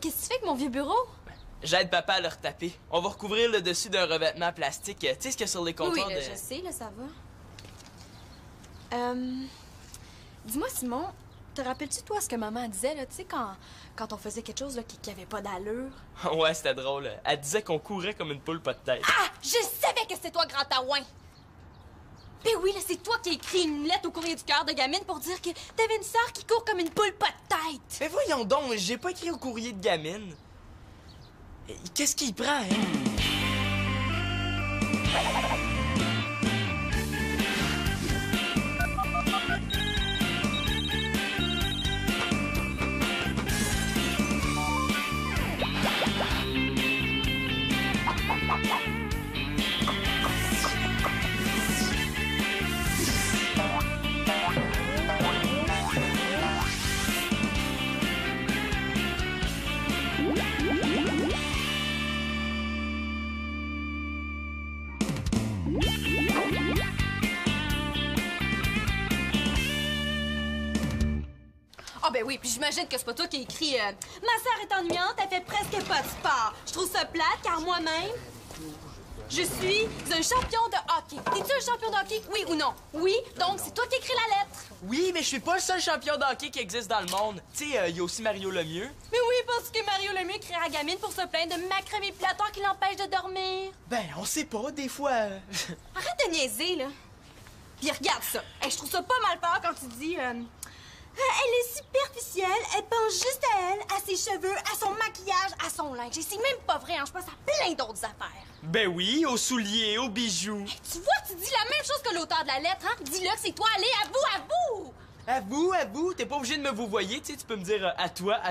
qu'est-ce que tu fais avec mon vieux bureau? J'aide papa à le retaper. On va recouvrir le dessus d'un revêtement plastique. Tu sais ce qu'il y a sur les comptoirs Oui, là, je sais, là, ça va. Dis-moi, Simon, te rappelles-tu, toi, ce que maman disait, là, tu sais, quand on faisait quelque chose là, qui avait pas d'allure? Ouais, c'était drôle. Elle disait qu'on courait comme une poule pas de tête. Ah! Je savais que c'était toi, grand taouin! Ben oui, là, c'est toi qui as écrit une lettre au courrier du cœur de gamine pour dire que t'avais une sœur qui court comme une poule pas de tête! Mais voyons donc, j'ai pas écrit au courrier de gamine. Qu'est-ce qu'il prend, hein? Ah ben oui, puis j'imagine que c'est pas toi qui as écrit ma sœur est ennuyante, elle fait presque pas de sport. Je trouve ça plate car moi-même, je suis un champion de hockey. T'es-tu un champion de hockey? Oui ou non? Oui, donc c'est toi qui écris la lettre. Oui, mais je suis pas le seul champion de hockey qui existe dans le monde. Tu sais, il y a aussi Mario Lemieux. Mais oui, parce que Mario Lemieux écrira à gamine pour se plaindre de macramé épilatoire qui l'empêche de dormir. Ben, on sait pas, des fois... Arrête de niaiser, là. Puis regarde ça. Hey, je trouve ça pas mal fort quand tu dis... elle est superficielle, elle pense juste à elle, à ses cheveux, à son maquillage, à son linge. Et c'est même pas vrai, hein, je pense à plein d'autres affaires. Ben oui, aux souliers, aux bijoux. Tu vois, tu dis la même chose que l'auteur de la lettre, hein? Dis-le que c'est toi, allez, avoue! Avoue, t'es pas obligé de me vouvoyer, tu sais, tu peux me dire à toi.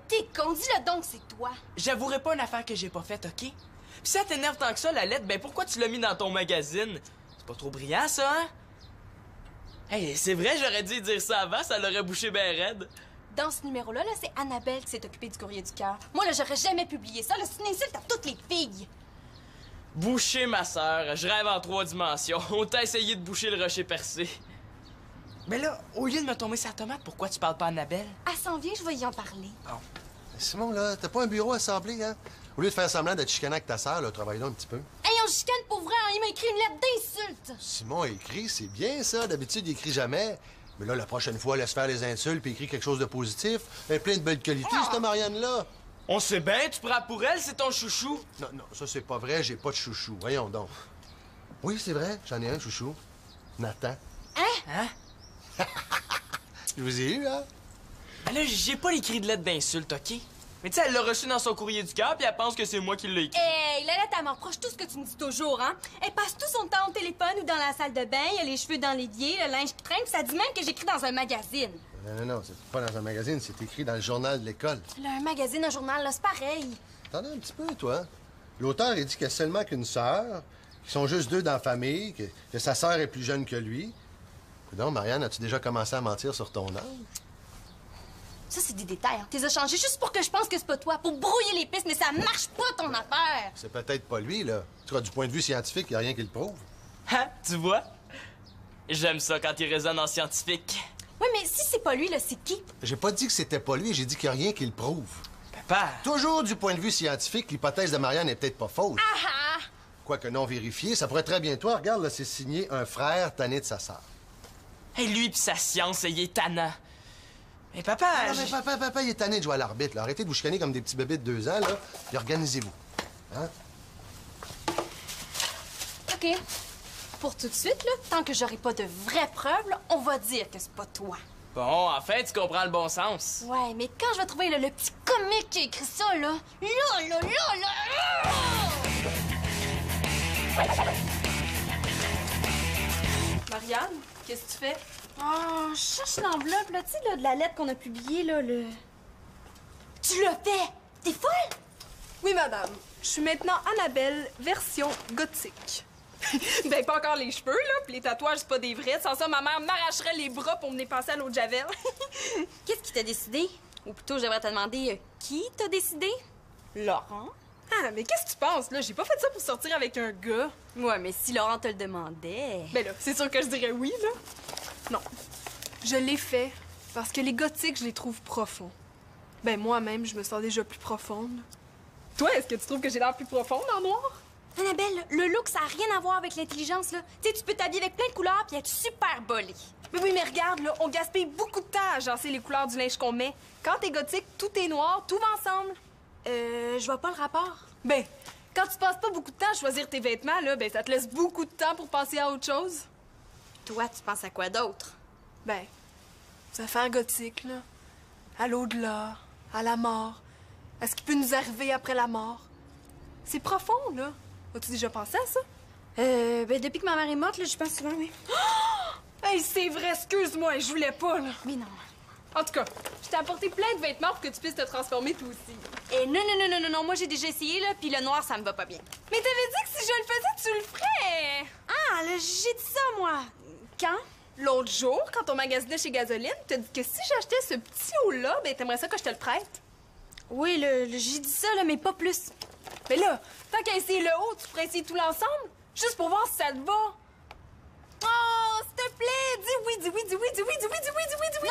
T'es con, dis-le donc, c'est toi. J'avouerai pas une affaire que j'ai pas faite, OK? Puis si ça t'énerve tant que ça, la lettre, ben pourquoi tu l'as mis dans ton magazine? C'est pas trop brillant, ça, hein? Hey, c'est vrai, j'aurais dû dire ça avant, ça l'aurait bouché ben raide. Dans ce numéro-là, là, c'est Annabelle qui s'est occupée du courrier du cœur. Moi, là, j'aurais jamais publié ça, là, c'est une insulte à toutes les filles. Boucher, ma sœur, je rêve en 3 dimensions. Autant essayer de boucher le rocher percé. Mais là, au lieu de me tomber sa tomate, pourquoi tu parles pas à Annabelle? Elle s'en vient, je vais y en parler. Bon. Simon, là, t'as pas un bureau à sabler, hein? Au lieu de faire semblant d'être chicanant avec ta sœur, là, travaille donc un petit peu. Hey, on chicane pour vrai, hein? Il m'a écrit une lettre d'insulte. Simon écrit, c'est bien ça. D'habitude, il écrit jamais. Mais là, la prochaine fois, laisse faire les insultes puis écrit quelque chose de positif. Elle est plein de belles qualités, cette Marianne-là. On sait bien, tu prends pour elle, c'est ton chouchou. Non, ça, c'est pas vrai. J'ai pas de chouchou. Voyons donc. Oui, c'est vrai. J'en ai un chouchou. Nathan. Hein? Je vous ai eu, hein? Ben là, j'ai pas écrit de lettre d'insulte, OK? Mais tu sais, elle l'a reçu dans son courrier du cœur, puis elle pense que c'est moi qui l'ai écrit. Hey, la lettre, elle m'en reproche tout ce que tu me dis toujours, hein? Elle passe tout son temps au téléphone ou dans la salle de bain, il a les cheveux dans l'évier, le linge qui traîne, puis ça dit même que j'écris dans un magazine. Non, c'est pas dans un magazine, c'est écrit dans le journal de l'école. Là, un magazine, un journal, là, c'est pareil. Attendez un petit peu, toi. L'auteur, il dit qu'il y a seulement qu'une sœur, qu'ils sont juste deux dans la famille, que sa sœur est plus jeune que lui. Donc, Marianne, as-tu déjà commencé à mentir sur ton âge? Ça, c'est des détails, hein? T'es as changé juste pour que je pense que c'est pas toi, pour brouiller les pistes, mais ça marche pas, ton affaire! C'est peut-être pas lui, là. Tu vois, du point de vue scientifique, il n'y a rien qui le prouve. Hein? Tu vois? J'aime ça quand il résonne en scientifique. Oui, mais si c'est pas lui, là, c'est qui? J'ai pas dit que c'était pas lui, j'ai dit qu'il n'y a rien qui le prouve. Papa! Toujours du point de vue scientifique, l'hypothèse de Marianne n'est peut-être pas fausse. Ah ah! Quoique non vérifié, ça pourrait très bien toi. Regarde, là, c'est signé un frère tanné de sa sœur. Hey, lui pis sa science, il est tannant. Mais papa... Ah, non, mais papa, il est tanné de jouer à l'arbitre, là. Arrêtez de vous chicaner comme des petits bébés de 2 ans, là, puis organisez-vous. Hein? OK. Pour tout de suite, là, tant que j'aurai pas de vraies preuves, là, on va dire que c'est pas toi. Bon, en fait, tu comprends le bon sens. Ouais, mais quand je vais trouver là, le petit comique qui a écrit ça, là... Marianne, qu'est-ce que tu fais? Oh, je cherche l'enveloppe, là, tu sais, là, de la lettre qu'on a publiée, là, le... Tu l'as fait! T'es folle? Oui, madame. Je suis maintenant Annabelle, version gothique. Ben, pas encore les cheveux, là, puis les tatouages, c'est pas des vrais. Sans ça, ma mère m'arracherait les bras pour me passer à l'eau de Javel. Qu'est-ce qui t'a décidé? Ou plutôt, j'aimerais te demander, qui t'a décidé? Laurent? Ah, mais qu'est-ce que tu penses, là? J'ai pas fait ça pour sortir avec un gars. Ouais, mais si Laurent te le demandait... Ben là, c'est sûr que je dirais oui, là. Non. Je l'ai fait parce que les gothiques, je les trouve profonds. Ben, moi-même, je me sens déjà plus profonde. Toi, est-ce que tu trouves que j'ai l'air plus profonde en noir? Annabelle, le look, ça n'a rien à voir avec l'intelligence, là. Tu sais, tu peux t'habiller avec plein de couleurs puis être super bolée. Mais oui, mais regarde, là, on gaspille beaucoup de temps à agencer les couleurs du linge qu'on met. Quand t'es gothique, tout est noir, tout va ensemble. Je vois pas le rapport. Ben, quand tu passes pas beaucoup de temps à choisir tes vêtements, là, ben, ça te laisse beaucoup de temps pour penser à autre chose. Toi, tu penses à quoi d'autre? Ben, aux affaires gothiques, là. À l'au-delà, à la mort, à ce qui peut nous arriver après la mort. C'est profond, là. As-tu déjà pensé à ça? Ben, depuis que ma mère est morte, là, je pense souvent, oui. Hey, c'est vrai, excuse-moi, je voulais pas, là. Mais non. En tout cas, je t'ai apporté plein de vêtements pour que tu puisses te transformer toi aussi. Non, moi j'ai déjà essayé, là, puis le noir, ça me va pas bien. Mais t'avais dit que si je le faisais, tu le ferais! Ah, là, j'ai dit ça, moi. Quand? L'autre jour, quand on magasinait chez Gasoline, t'as dit que si j'achetais ce petit haut-là, ben t'aimerais ça que je te le prête. Oui, j'ai dit ça, là, mais pas plus. Mais là, tant qu'à essayer le haut, tu pourrais essayer tout l'ensemble, juste pour voir si ça te va. Oh, s'il te plaît, dis oui, dis oui, dis oui, dis oui, dis oui, dis oui, dis oui, dis oui.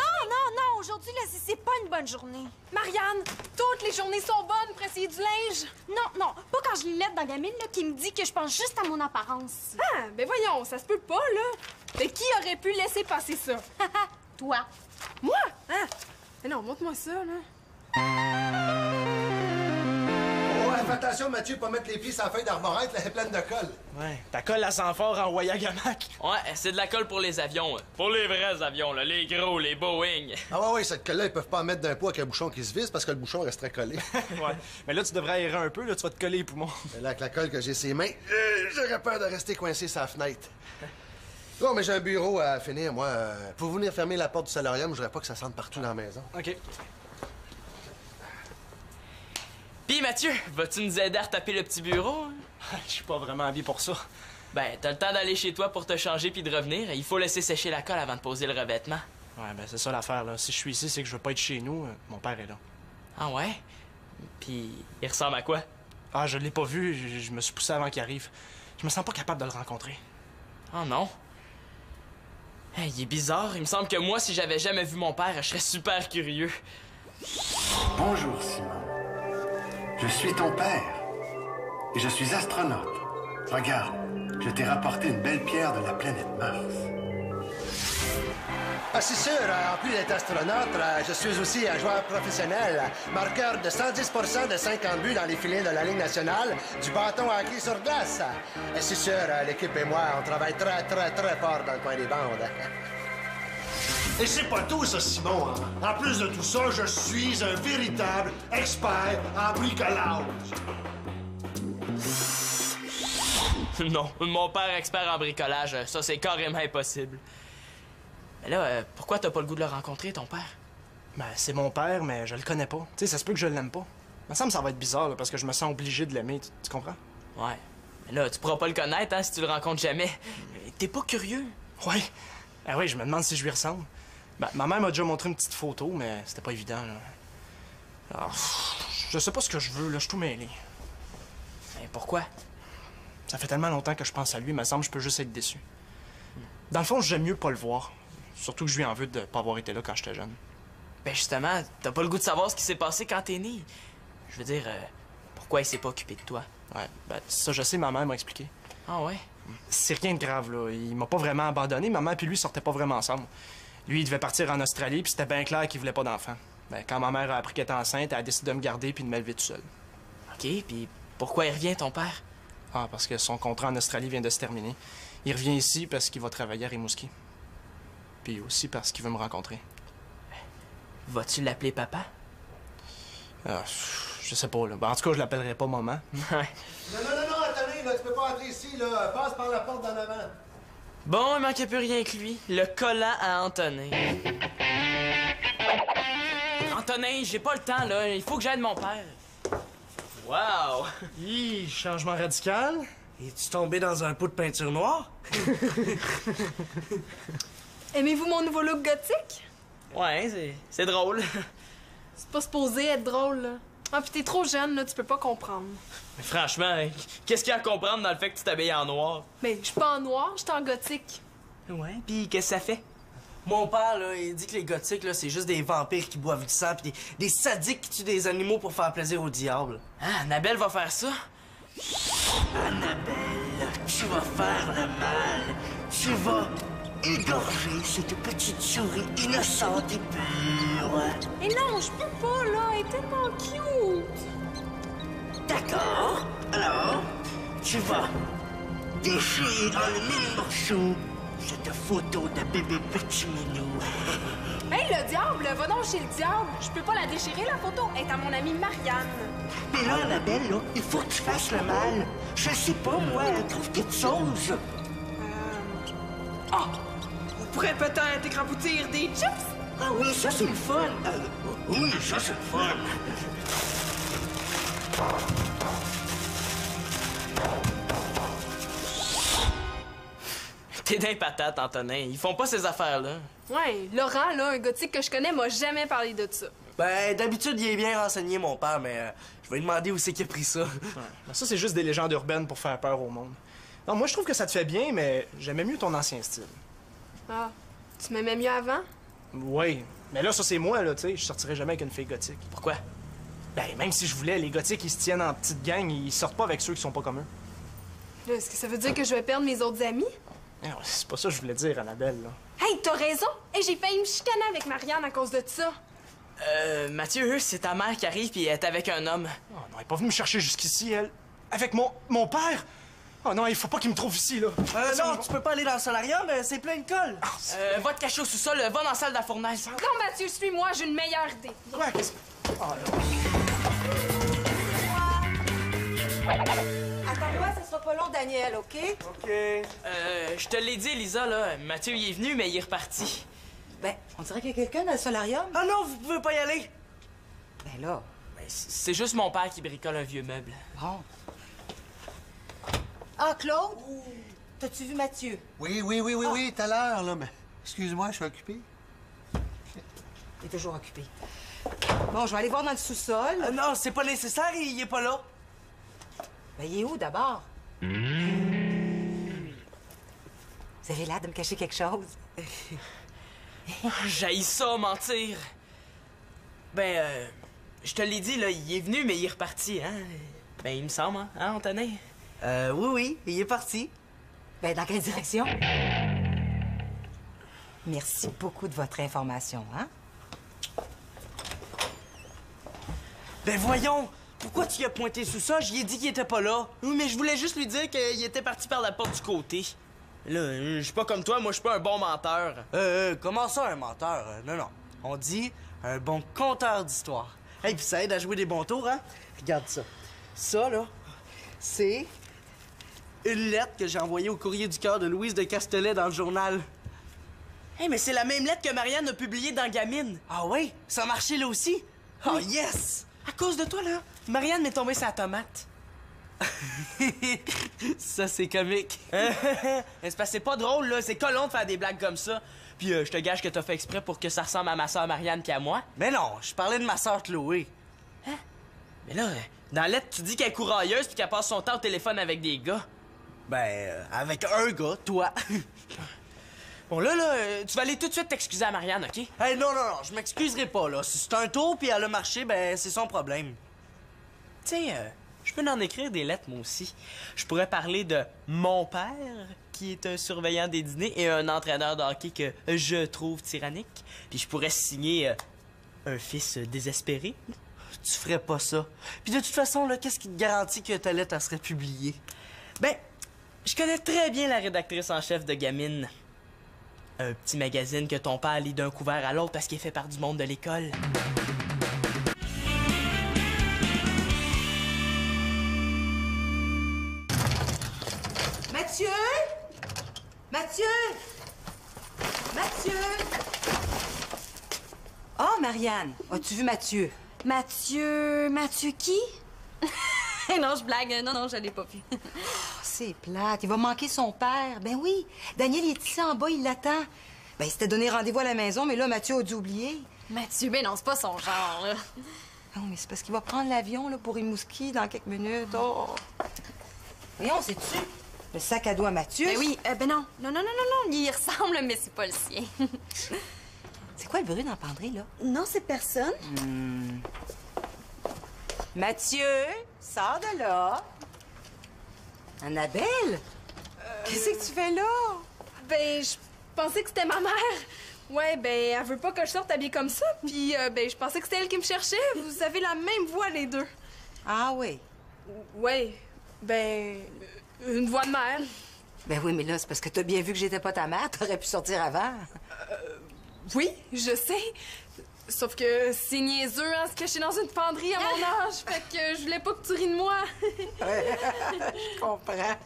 Non, aujourd'hui, là, c'est pas une bonne journée. Marianne, toutes les journées sont bonnes pour essayer du linge. Non, pas quand je l'ai dans Gamine, là, qui me dit que je pense juste à mon apparence. Ah, ben voyons, ça se peut pas, là. Mais qui aurait pu laisser passer ça? Toi. Moi? Hein? Mais non, montre-moi ça, là. Oh, fais attention, Mathieu, pas mettre les pieds sur la feuille d'arborette, elle est pleine de colle. Ouais, ta colle à sang fort en Wayagamac. Ouais, c'est de la colle pour les avions. Pour les vrais avions, là, les gros, les Boeing. Ah ouais, cette colle-là, ils peuvent pas en mettre d'un pot avec un bouchon qui se visse parce que le bouchon resterait collé. Ouais, mais là, tu devrais aérer un peu, là, tu vas te coller les poumons. Mais là, avec la colle que j'ai ses mains, j'aurais peur de rester coincé sur la fenêtre. Bon, mais j'ai un bureau à finir, moi. Pour venir fermer la porte du solarium, je voudrais pas que ça sente partout dans la maison. OK. Pis Mathieu, vas-tu nous aider à retaper le petit bureau? Je suis pas vraiment habillé pour ça. Ben, t'as le temps d'aller chez toi pour te changer puis de revenir. Il faut laisser sécher la colle avant de poser le revêtement. Ouais, ben c'est ça l'affaire, là. Si je suis ici, c'est que je veux pas être chez nous. Mon père est là. Ah ouais? Puis il ressemble à quoi? Ah, je l'ai pas vu. Je me suis poussé avant qu'il arrive. Je me sens pas capable de le rencontrer. Oh non. Hey, il est bizarre. Il me semble que moi, si j'avais jamais vu mon père, je serais super curieux. Bonjour, Simon. Je suis ton père. Et je suis astronaute. Regarde, je t'ai rapporté une belle pierre de la planète Mars. Ah, c'est sûr, en plus d'être astronaute, je suis aussi un joueur professionnel, marqueur de 110% de 50 buts dans les filets de la Ligue nationale du bâton à hockey sur glace. Et c'est sûr, l'équipe et moi, on travaille très, très, très fort dans le coin des bandes. Et c'est pas tout, ça, Simon. Hein? En plus de tout ça, je suis un véritable expert en bricolage. Non, mon père expert en bricolage, ça c'est carrément impossible. Mais là, pourquoi t'as pas le goût de le rencontrer, ton père? Ben, c'est mon père, mais je le connais pas. Tu sais, ça se peut que je l'aime pas. Il me semble que ça va être bizarre, là, parce que je me sens obligé de l'aimer. Tu comprends? Ouais. Mais là, tu pourras pas le connaître, hein, si tu le rencontres jamais. T'es pas curieux? Ouais. Ah oui, je me demande si je lui ressemble. Ben, ma mère m'a déjà montré une petite photo, mais c'était pas évident, là. Alors, je sais pas ce que je veux, là. Je suis tout mêlé. Mais pourquoi? Ça fait tellement longtemps que je pense à lui, il me semble que je peux juste être déçu. Dans le fond, j'aime mieux pas le voir. Surtout que je lui en veux de pas avoir été là quand j'étais jeune. Ben justement, t'as pas le goût de savoir ce qui s'est passé quand t'es né. Je veux dire, pourquoi il s'est pas occupé de toi? Ouais, ben ça, je sais, ma mère m'a expliqué. Ah ouais? C'est rien de grave, là. Il m'a pas vraiment abandonné. Ma mère puis lui sortaient pas vraiment ensemble. Lui, il devait partir en Australie, puis c'était bien clair qu'il voulait pas d'enfant. Ben, quand ma mère a appris qu'elle était enceinte, elle a décidé de me garder puis de m'élever tout seul. OK, puis pourquoi il revient, ton père? Ah, parce que son contrat en Australie vient de se terminer. Il revient ici parce qu'il va travailler à Rimouski. Puis aussi parce qu'il veut me rencontrer. Vas-tu l'appeler papa? Ah, je sais pas, là. Ben, en tout cas, je l'appellerai pas maman. Ouais. Non, attendez, là, tu peux pas entrer ici, là. Passe par la porte d'en avant. Bon, il manquait plus rien que lui. Le collant à Antonin. Antonin, j'ai pas le temps, là. Il faut que j'aide mon père. Wow! Hi, changement radical. Es-tu tombé dans un pot de peinture noire? Aimez-vous mon nouveau look gothique? Ouais, c'est drôle. C'est pas supposé être drôle, là. Ah, pis t'es trop jeune, là, tu peux pas comprendre. Mais franchement, qu'est-ce qu'il y a à comprendre dans le fait que tu t'habilles en noir? Mais je suis pas en noir, je suis en gothique. Ouais, pis qu'est-ce que ça fait? Mon père, là, il dit que les gothiques, là, c'est juste des vampires qui boivent du sang pis des sadiques qui tuent des animaux pour faire plaisir au diable. Ah, Annabelle va faire ça? Annabelle, tu vas faire le mal. Tu vas égorger cette petite souris innocente et pure. Et non, je peux pas, là. Elle est tellement cute. D'accord. Alors, tu vas déchirer dans le mille morceaux cette photo de bébé petit minou. Hey, le diable, va donc chez le diable. Je peux pas la déchirer, la photo. Elle est à mon amie Marianne. Mais là, Annabelle, là, il faut que tu fasses le mal. Je sais pas, moi, trouve quelque chose. Ah, on pourrait peut-être écraboutir des chips. Ah oui, ça, c'est le fun. Oui, ça, c'est le fun. T'es d'un patate, Antonin. Ils font pas ces affaires-là. Ouais, Laurent, là, un gothique que je connais, m'a jamais parlé de ça. Ben, d'habitude, il est bien renseigné, mon père, mais je vais lui demander où c'est qu'il a pris ça. Ouais. Ben, ça, c'est juste des légendes urbaines pour faire peur au monde. Non, moi, je trouve que ça te fait bien, mais j'aimais mieux ton ancien style. Ah, tu m'aimais mieux avant? Oui, mais là, ça, c'est moi, là, tu sais. Je sortirais jamais avec une fille gothique. Pourquoi? Ben, même si je voulais, les gothiques, ils se tiennent en petite gang, ils sortent pas avec ceux qui sont pas comme eux. Là, est-ce que ça veut dire que je vais perdre mes autres amis? Non, c'est pas ça que je voulais dire, Annabelle, là. Hey, t'as raison! Hey, j'ai failli me chicaner avec Marianne à cause de ça. Mathieu, c'est ta mère qui arrive puis elle est avec un homme. Oh non, elle est pas venue me chercher jusqu'ici, elle. Avec mon père? Oh non, il faut pas qu'il me trouve ici, là. Non, tu peux pas aller dans le solarium, c'est plein de colle. Va te cacher au sous-sol, va dans la salle de la fournaise. Non, Mathieu, suis-moi, j'ai une meilleure idée. Quoi, qu'est-ce que... Oh, là. Attends-moi, ça sera pas long, Daniel, OK? OK. Je te l'ai dit, Elisa, là. Mathieu, il est venu, mais il est reparti. Ben, on dirait qu'il y a quelqu'un dans le solarium. Ah non, vous pouvez pas y aller. Ben là, Ben, c'est juste mon père qui bricole un vieux meuble. bon. Ah, Claude? T'as-tu vu Mathieu? Oui, tout à l'heure, là, mais excuse-moi, je suis occupé. Il est toujours occupé. Bon, je vais aller voir dans le sous-sol. Non, c'est pas nécessaire, il est pas là. Ben, il est où, d'abord? Vous avez l'air de me cacher quelque chose. J'haïs ça, mentir. Ben, je te l'ai dit, là, il est venu, mais il est reparti, hein? Ben, il me semble, hein, Antonin? Oui, il est parti. Ben, dans quelle direction? Merci beaucoup de votre information, hein? Ben voyons, pourquoi tu y as pointé sous ça? J'y ai dit qu'il était pas là. Oui, mais je voulais juste lui dire qu'il était parti par la porte du côté. Là, je suis pas comme toi, moi, je suis pas un bon menteur. Comment ça, un menteur? Non. On dit un bon conteur d'histoire. Hey, puis ça aide à jouer des bons tours, hein? Regarde ça. Ça, là, c'est une lettre que j'ai envoyée au courrier du cœur de Louise de Castelet dans le journal. Hey, mais c'est la même lettre que Marianne a publiée dans Gamine. Ah oui? Ça a marché là aussi? Oh, yes! À cause de toi, là, Marianne m'est tombée sa tomate. Ça, c'est comique. C'est parce que c'est pas drôle, là. C'est colon de faire des blagues comme ça. Puis je te gage que t'as fait exprès pour que ça ressemble à ma soeur Marianne puis à moi. Mais non, je parlais de ma sœur Chloé. Mais là, dans la lettre, tu dis qu'elle est courailleuse puis qu'elle passe son temps au téléphone avec des gars. Ben, avec un gars, toi. Bon, là, tu vas aller tout de suite t'excuser à Marianne, OK? Hey, non, je m'excuserai pas, là. Si c'est un tour puis elle a marché, ben, c'est son problème. Tu sais, je peux en écrire des lettres, moi aussi. Je pourrais parler de mon père, qui est un surveillant des dîners et un entraîneur de hockey que je trouve tyrannique. Puis je pourrais signer un fils désespéré. Tu ferais pas ça. Puis de toute façon, là, qu'est-ce qui te garantit que ta lettre, elle serait publiée? Ben, je connais très bien la rédactrice en chef de Gamine. Un petit magazine que ton père lit d'un couvert à l'autre parce qu'il est fait par du monde de l'école. Mathieu? Mathieu? Mathieu? Oh, Marianne, as-tu vu Mathieu? Mathieu qui? Non, je blague. Non, je l'ai pas vu. Oh, c'est plate. Il va manquer son père. Ben oui. Daniel, il est ici en bas, il l'attend. Ben, il s'était donné rendez-vous à la maison, mais là, Mathieu a dû oublier. Mathieu, ben non, c'est pas son genre, là. Non, mais c'est parce qu'il va prendre l'avion, là, pour Rimouski dans quelques minutes. Oh! Voyons, c'est-tu? Le sac à dos à Mathieu? Ben oui, ben non. Non, il y ressemble, mais c'est pas le sien. C'est quoi le bruit dans la penderie, là? Non, c'est personne. Mathieu, sors de là. Annabelle? Qu'est-ce que tu fais là? Ben, je pensais que c'était ma mère. Ouais, ben, elle veut pas que je sorte habillée comme ça, puis ben, je pensais que c'était elle qui me cherchait. Vous avez la même voix, les deux. Ah oui. Ouais, ben, une voix de mère. Ben oui, mais là, c'est parce que t'as bien vu que j'étais pas ta mère. T'aurais pu sortir avant. Oui, je sais. Sauf que c'est niaiseux, hein, se cacher dans une penderie à mon âge. Fait que je voulais pas que tu ris de moi. Je comprends.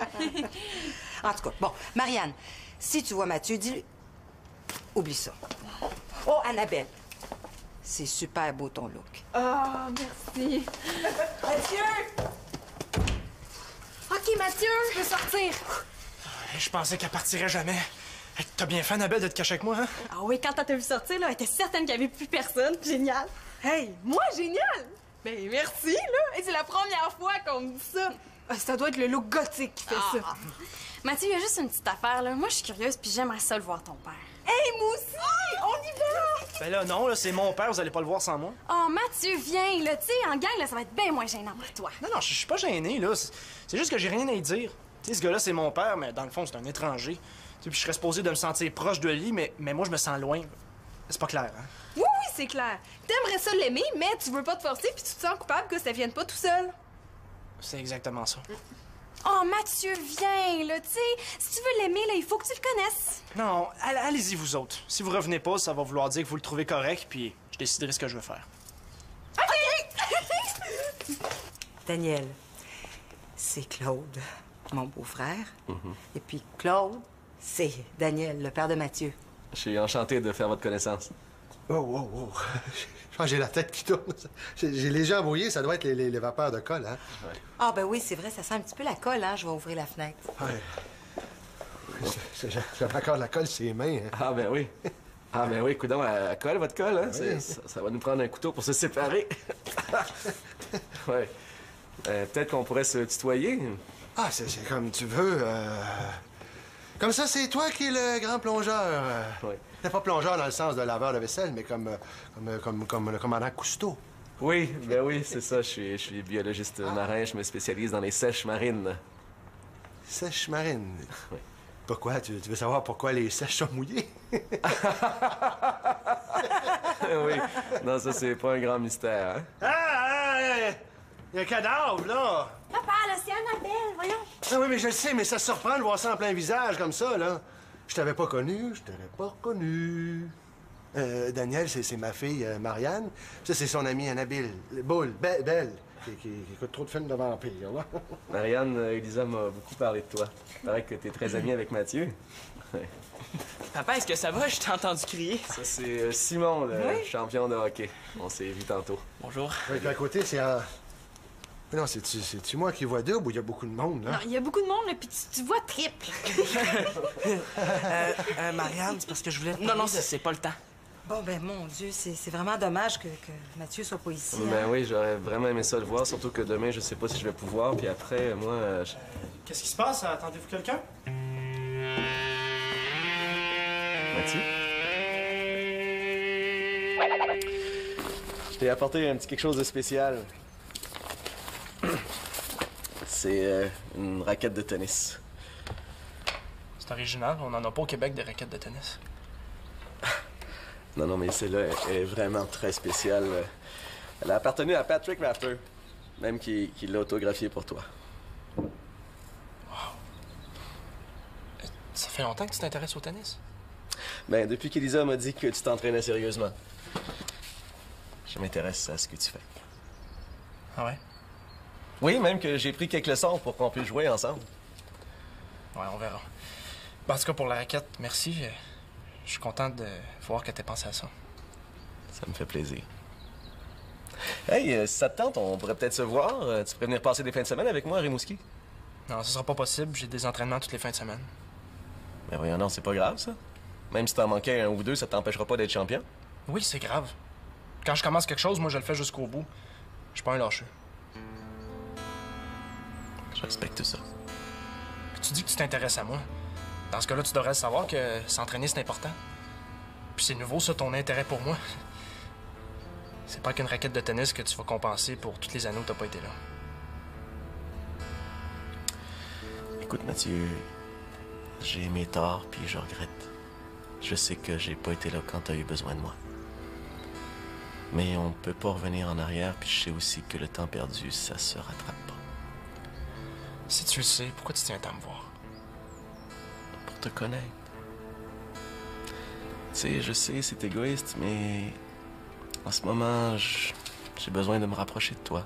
En tout cas, bon, Marianne, si tu vois Mathieu, dis-lui... Oublie ça. Oh, Annabelle, c'est super beau ton look. Ah, merci. Mathieu! OK, Mathieu, je peux sortir. Je pensais qu'elle partirait jamais. Hey, t'as bien fait, Annabelle, de te cacher avec moi, hein? Ah oui, quand t'as vu sortir, là, elle était certaine qu'il y avait plus personne. Génial. Hey, moi, génial. Ben, merci, là. Hey, c'est la première fois qu'on me dit ça. Ah, ça doit être le look gothique qui fait ça. Mathieu, il y a juste une petite affaire, là. Moi, je suis curieuse, puis j'aimerais ça le voir ton père. Hey, moi aussi! On y va! Ben là, non, là, c'est mon père, vous allez pas le voir sans moi. Oh, Mathieu, viens, là. Tu sais, en gang, là, ça va être bien moins gênant pour toi. Non, je suis pas gêné, là. C'est juste que j'ai rien à y dire. Tu sais, ce gars-là, c'est mon père, mais dans le fond, c'est un étranger. Tu sais, puis je serais supposé de me sentir proche de lui, mais moi, je me sens loin. C'est pas clair, hein? Oui, c'est clair. T'aimerais ça l'aimer, mais tu veux pas te forcer, puis tu te sens coupable que ça vienne pas tout seul. C'est exactement ça. Oh, Mathieu, viens, là. Tu sais, si tu veux l'aimer, là, il faut que tu le connaisses. Non, allez-y, vous autres. Si vous revenez pas, ça va vouloir dire que vous le trouvez correct, puis je déciderai ce que je veux faire. OK! Daniel, c'est Claude, mon beau-frère. Et puis Claude, c'est Daniel, le père de Mathieu. Je suis enchanté de faire votre connaissance. Oh. Je pense que j'ai la tête qui tourne. J'ai les yeux embrouillés, ça doit être les vapeurs de colle, hein? Ouais. Ah, ben oui, c'est vrai, ça sent un petit peu la colle, hein? Je vais ouvrir la fenêtre. Ouais. J'ai encore de la colle sur les mains, hein? Ah, ben oui. Ah, ben oui, coudonc, elle colle, votre colle, hein? Oui. Ça va nous prendre un couteau pour se séparer. Ouais. Peut-être qu'on pourrait se tutoyer. Ah, c'est comme tu veux. Comme ça, c'est toi qui es le grand plongeur. Oui. T'es pas plongeur dans le sens de laveur de vaisselle, mais comme le commandant Cousteau. Oui, ben oui, c'est ça. Je suis biologiste marin. Je me spécialise dans les sèches marines. Sèche marine. Oui. Pourquoi? Tu veux savoir pourquoi les sèches sont mouillées? Oui. Non, ça, c'est pas un grand mystère, hein? Il y a un cadavre, là! Papa, là, c'est Annabelle, voyons. Ah oui, mais je le sais, mais ça te surprend de voir ça en plein visage, comme ça, là. Je t'avais pas connu, Daniel, c'est ma fille, Marianne. Ça, c'est son amie Annabelle. Belle, qui écoute trop de films de vampires, là. Marianne, Elisa m'a beaucoup parlé de toi. Il paraît que t'es très amie avec Mathieu. Ouais. Papa, est-ce que ça va? Je t'ai entendu crier. Ça, c'est Simon, le champion de hockey. On s'est vu tantôt. Bonjour. Oui, puis à côté, c'est... Mais non, c'est-tu moi qui vois double ou il y a beaucoup de monde, là? Non, il y a beaucoup de monde, là, puis tu vois triple. Marianne, c'est parce que je voulais... te Non, parler de- c'est pas le temps. Bon, ben mon Dieu, c'est vraiment dommage que Mathieu soit pas ici. Ben hein. oui, j'aurais vraiment aimé ça le voir, surtout que demain, je sais pas si je vais pouvoir, puis après, moi... Qu'est-ce qui se passe? Attendez-vous quelqu'un? Mathieu? Je t'ai apporté un petit quelque chose de spécial. C'est une raquette de tennis. C'est original, on en a pas au Québec des raquettes de tennis. Non, mais celle-là est vraiment très spéciale. Elle a appartenu à Patrick Rafter, même qui l'a autographiée pour toi. Ça fait longtemps que tu t'intéresses au tennis? Ben, depuis qu'Elisa m'a dit que tu t'entraînais sérieusement, je m'intéresse à ce que tu fais. Ah ouais? Oui, même que j'ai pris quelques leçons pour qu'on puisse jouer ensemble. Ouais, on verra. Ben, en tout cas, pour la raquette, merci. Je suis content de voir que t'aies pensé à ça. Ça me fait plaisir. Hey, si ça te tente, on pourrait peut-être se voir. Tu pourrais venir passer des fins de semaine avec moi à Rimouski? Non, ce sera pas possible. J'ai des entraînements toutes les fins de semaine. Ben voyons, non, c'est pas grave, ça. Même si t'en manquais un ou deux, ça t'empêchera pas d'être champion. Oui, c'est grave. Quand je commence quelque chose, moi, je le fais jusqu'au bout. Je suis pas un lâcheux. Je respecte ça. Tu dis que tu t'intéresses à moi. Dans ce cas-là, tu devrais savoir que s'entraîner, c'est important. Puis c'est nouveau, ça, ton intérêt pour moi. C'est pas qu'une raquette de tennis que tu vas compenser pour toutes les années où t'as pas été là. Écoute, Mathieu, j'ai mes torts, puis je regrette. Je sais que j'ai pas été là quand t'as eu besoin de moi. Mais on peut pas revenir en arrière, puis je sais aussi que le temps perdu, ça se rattrape pas. Si tu le sais, pourquoi tu tiens tant à me voir? Pour te connaître. Tu sais, je sais, c'est égoïste, mais en ce moment, j'ai besoin de me rapprocher de toi.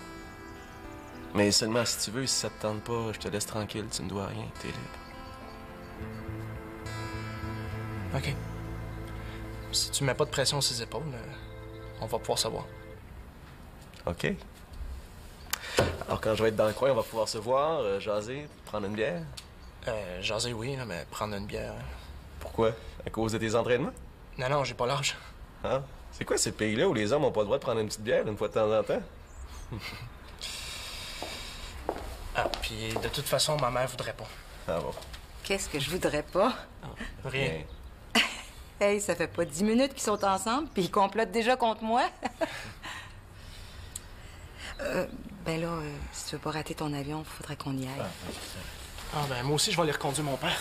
Mais seulement si tu veux, si ça te tente pas, je te laisse tranquille, tu ne dois rien, t'es libre. OK. Si tu mets pas de pression sur ses épaules, on va pouvoir se voir. OK. Alors, quand je vais être dans le coin, on va pouvoir se voir, jaser, prendre une bière. Jaser, oui, là, mais prendre une bière. Pourquoi? À cause de tes entraînements? Non, j'ai pas l'âge. Hein? C'est quoi ces pays-là où les hommes ont pas le droit de prendre une petite bière une fois de temps en temps? Ah, puis de toute façon, ma mère voudrait pas. Ah bon? Qu'est-ce que je voudrais pas? Rien. Hey, ça fait pas 10 minutes qu'ils sont ensemble, puis ils complotent déjà contre moi. Ben là, si tu veux pas rater ton avion, faudrait qu'on y aille. Ah, ben moi aussi, je vais aller reconduire mon père.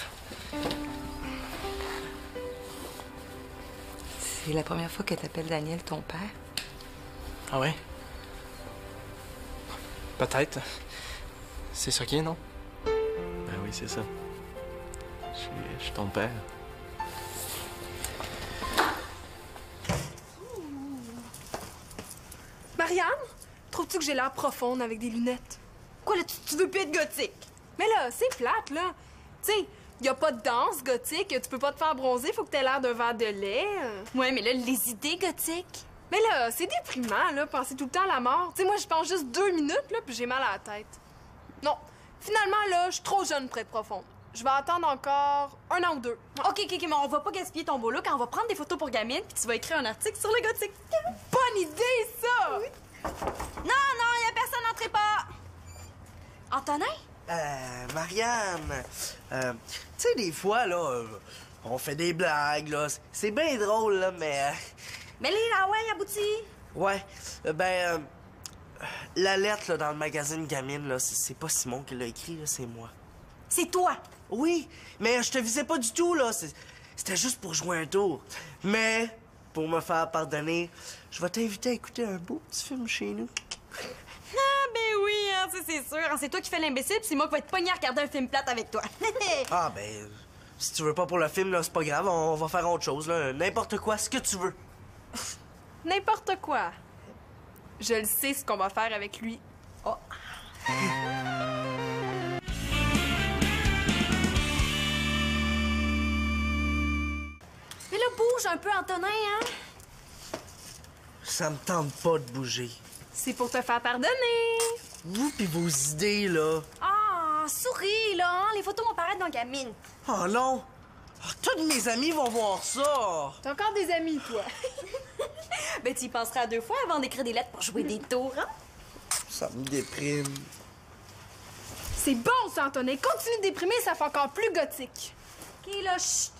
C'est la première fois que t'appelles Daniel ton père? Ah ouais? Peut-être. C'est ça qui est, non? Ben oui, c'est ça. Je suis ton père. Marianne, trouves-tu que j'ai l'air profonde avec des lunettes? Quoi, là, tu veux plus être gothique? Mais là, c'est plate, là. Tu sais, y a pas de danse gothique, tu peux pas te faire bronzer, faut que t'aies l'air d'un verre de lait. Ouais, mais là, les idées gothiques. Mais là, c'est déprimant, là, penser tout le temps à la mort. Tu sais, moi, je pense juste 2 minutes, là, puis j'ai mal à la tête. Non, finalement, là, je suis trop jeune pour être profonde. Je vais attendre encore 1 an ou 2. Ouais. OK, mais on va pas gaspiller ton beau look, on va prendre des photos pour gamine, puis tu vas écrire un article sur le gothique. Bonne idée, ça! Oui. Non, y a personne, n'entrez pas! Antonin? Marianne, tu sais, des fois, là, on fait des blagues, là. C'est bien drôle, là, mais... Mais les ouais, abouti. Ouais, la lettre, là, dans le magazine Gamine, là, c'est pas Simon qui l'a écrit, là, c'est moi. C'est toi? Oui, mais je te visais pas du tout, là. C'était juste pour jouer un tour. Mais, pour me faire pardonner, je vais t'inviter à écouter un beau petit film chez nous. Ah, ben oui, hein, ça c'est sûr. C'est toi qui fais l'imbécile, puis c'est moi qui vais être pogné à regarder un film plate avec toi. Ah, ben, si tu veux pas pour le film, là, c'est pas grave, on va faire autre chose, là. N'importe quoi, ce que tu veux. N'importe quoi. Je le sais ce qu'on va faire avec lui. Oh. Mais là, bouge un peu, Antonin, hein? Ça me tente pas de bouger. C'est pour te faire pardonner. Vous pis vos idées, là. Ah, souris, là, hein? Les photos vont paraître dans Gamine. Oh non! Oh, tous mes amis vont voir ça! T'as encore des amis, toi? Ben, tu y penseras 2 fois avant d'écrire des lettres pour jouer des tours, hein? Ça me déprime. C'est bon, ça, Antonin. Continue de déprimer, ça fait encore plus gothique. OK, là, chut.